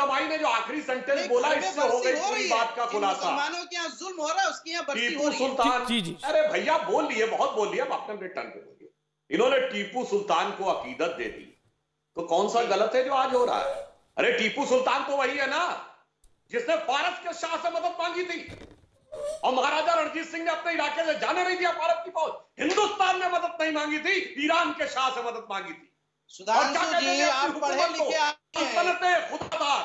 जमाई ने जो आखिरी सेंटेंस बोला, इससे हो गई पूरी बात का खुलासा। मुसलमानों के यहाँ जुल्म हो रहा है, उसके यहाँ बरसी हो टीपू रही है। सुल्तान, जी। अरे भैया बोल लिए, बहुत बोल लिया, अपने अपने टर्न पे बोलिए। इन्होंने टीपू सुल्तान को अकीदत दे दी, तो कौन सा गलत है जो आज हो रहा है? अरे टीपू सुल्तान तो वही है ना जिसने फारस के शाह से मदद मांगी थी, और महाराजा रणजीत सिंह ने अपने इलाके से जाने नहीं दिया फारस की फौज। हिंदुस्तान ने मदद नहीं मांगी थी, ईरान के शाह से मदद मांगी थी। सुधांशु जी, आप पढ़े लिखे खुदादार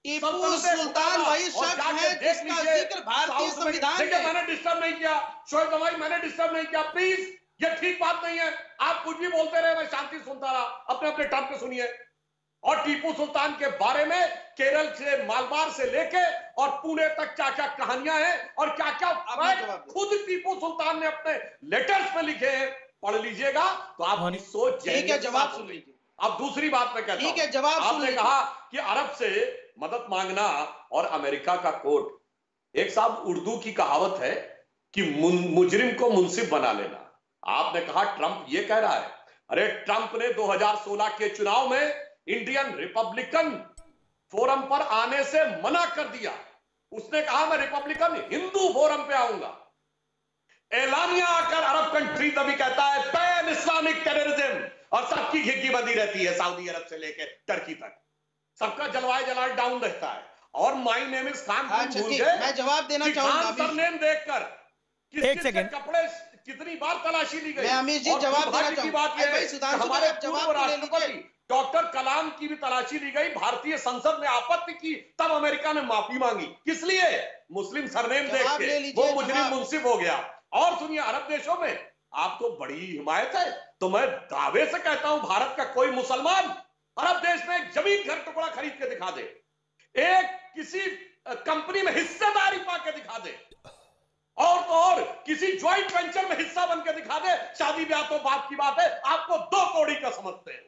टीपू सुल्तान वही शख्स है जिसका जिक्र भारतीय संविधान में। मैंने डिस्टर्ब नहीं किया शोएब जमाई, मैंने डिस्टर्ब नहीं किया, प्लीज, ये ठीक बात नहीं है। आप कुछ भी बोलते रहे, मैं शांति सुनता रहा, अपने अपने टर्म पे सुनिए। और टीपू सुल्तान के बारे में केरल से, मालबार से लेके और पुणे तक क्या क्या कहानियां हैं और क्या क्या खुद टीपू सुल्तान ने अपने लेटर्स में लिखे हैं, पढ़ लीजिएगा तो आप सोच। ठीक है, जवाब सुन लीजिए। अब दूसरी बात मैं कहता हूं, ठीक है, जवाब आपने कहा कि अरब से मदद मांगना और अमेरिका का कोर्ट। एक साहब उर्दू की कहावत है कि मुजरिम को मुंसिफ बना लेना। आपने कहा ट्रंप ये कह रहा है, अरे ट्रंप ने 2016 के चुनाव में इंडियन रिपब्लिकन फोरम पर आने से मना कर दिया। उसने कहा मैं रिपब्लिकन हिंदू फोरम पे आऊंगा। एलानिया आकर अरब कंट्री तभी कहता है पैन इस्लामिक टेररिज्म, और सबकी घिग्गी बंदी रहती है, सऊदी अरब से लेकर टर्की तक सबका जलवायु जलाल डाउन रहता है। और माई नेम इज खान, मैं जवाब देना चाहूंगा। सरनेम देखकर एक सेकंड, कपड़े कितनी बार तलाशी ली गई। मैं अमीर जी जवाब देना चाहूंगा। हमारे पूर्व राष्ट्रपति डॉक्टर कलाम की भी तलाशी ली गई, भारतीय संसद ने आपत्ति की, तब अमेरिका ने माफी मांगी। किस लिए? मुस्लिम सरनेम देख के वो मुजरिम मुंसिफ हो गया। और सुनिए, अरब देशों में आपको बड़ी हिमायत है, तो मैं दावे से कहता हूं भारत का कोई मुसलमान अरब देश में एक जमीन घर टुकड़ा खरीद के दिखा दे, एक किसी कंपनी में हिस्सेदारी पाके दिखा दे, और तो और किसी ज्वाइंट वेंचर में हिस्सा बन के दिखा दे, शादी ब्याह तो बात की बात है, आपको 2 कौड़ी का समझते हैं।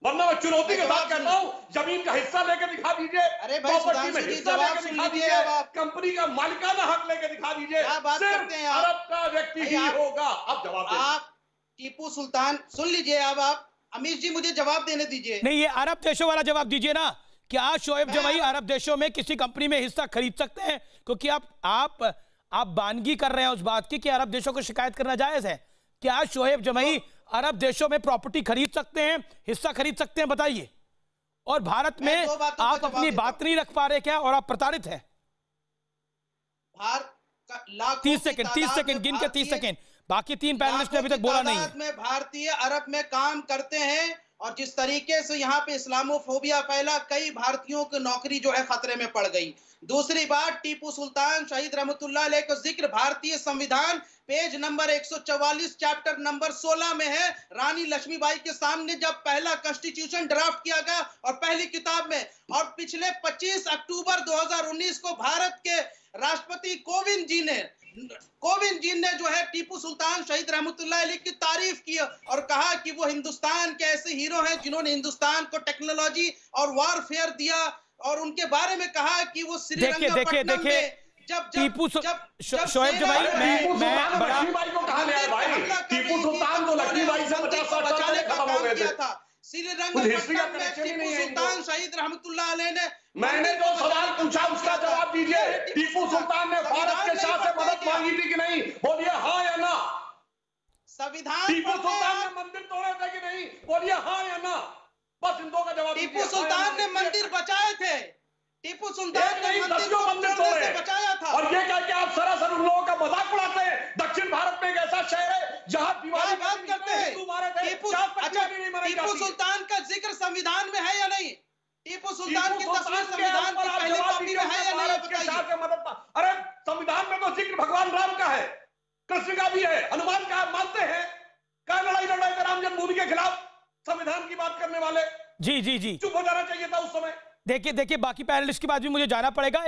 वरना मैं चुनौती के साथ कहता हूं, जमीन का हिस्सा लेके दिखा दीजिए, अरे भाई सुधांशु जी जवाब सुन लीजिए। अब कंपनी का मालिकाना हक लेके दिखा दीजिए, सिर्फ अरब का व्यक्ति ही होगा। अब जवाब आप टीपू सुल्तान सुन लीजिए। अब आप अमीर जी मुझे जवाब देने दीजिए। नहीं, ये अरब देशों वाला जवाब दीजिए ना, कि आज शोएब जमाई अरब देशों में किसी कंपनी में हिस्सा खरीद सकते हैं? क्योंकि आप बानगी कर रहे हैं उस बात की कि अरब देशों को शिकायत करना जायज है। क्या आज शोएब जमाई अरब देशों में प्रॉपर्टी खरीद सकते हैं, हिस्सा खरीद सकते हैं? बताइए। और भारत में आप अपनी बात नहीं रख पा रहे क्या, और आप प्रताड़ित हैं? 30 सेकंड गिन के 30 सेकंड। बाकी 3 पैनलिस्ट ने अभी तक बोला नहीं है। में भारतीय अरब में काम करते हैं, और जिस तरीके से यहाँ पे इस्लामोफोबिया फैला, कई भारतीयों की नौकरी जो है खतरे में पड़ गई। दूसरी बात, टीपू सुल्तान शहीद रहमतुल्लाह अलैह का जिक्र भारतीय संविधान पेज नंबर 144 चैप्टर नंबर 16 में है। रानी लक्ष्मीबाई के सामने जब पहला कॉन्स्टिट्यूशन ड्राफ्ट किया गया, और पहली किताब में, और पिछले 25 अक्टूबर 2019 को भारत के राष्ट्रपति कोविंद जी ने जो है टीपू सुल्तान शहीद रहमतुल्लाह अलैह की तारीफ की और कहा कि वो हिंदुस्तान के ऐसे हीरो हैं जिन्होंने हिंदुस्तान को टेक्नोलॉजी और वॉरफेयर दिया, और उनके बारे में कहा कि वो श्रीरंगपट्टनम में टीपू शोएब जमाई, मैं बड़ा टीपू सुल्तान तो लक्ष्मीबाई से 50 साल पहले खत्म हो गए थे। श्रीरंगपट्टनम में टीपू सुल्तान शहीद रहमतुल्लाह अलैह ने, मैंने जो सवाल पूछा उसका जवाब दीजिए। टीपू सुल्तान ने भारत के शाह से मदद मांगी थी कि नहीं? बोलिए हाँ या ना। संविधान टीपू सुल्तान ने मंदिर तोड़े थे कि नहीं? बोलिए हाँ या ना। बस इन 2 का जवाब। टीपू सुल्तान ने मंदिर बचाए थे। टीपू सुल्तान ने मंदिर तोड़े बचाया था। और ये कह के आप सरासर उन लोगों का मजाक उड़ाते हैं। दक्षिण भारत में एक ऐसा शहर है जहां दिवाली बात करते हैं। टीपू सुल्तान का जिक्र संविधान में है या नहीं? टीपू सुल्तान की तस्वीर संविधान की पहली कॉपी में है या नहीं? बताइए। अरे संविधान में तो जिक्र भगवान राम का है, कृष्ण का भी है, हनुमान का। मानते हैं क्या लड़ाई थे राम जन्मभूमि के खिलाफ? संविधान की बात करने वाले जी चुप हो जाना चाहिए था उस समय। देखिए बाकी पैनलिस्ट की बात भी मुझे जाना पड़ेगा।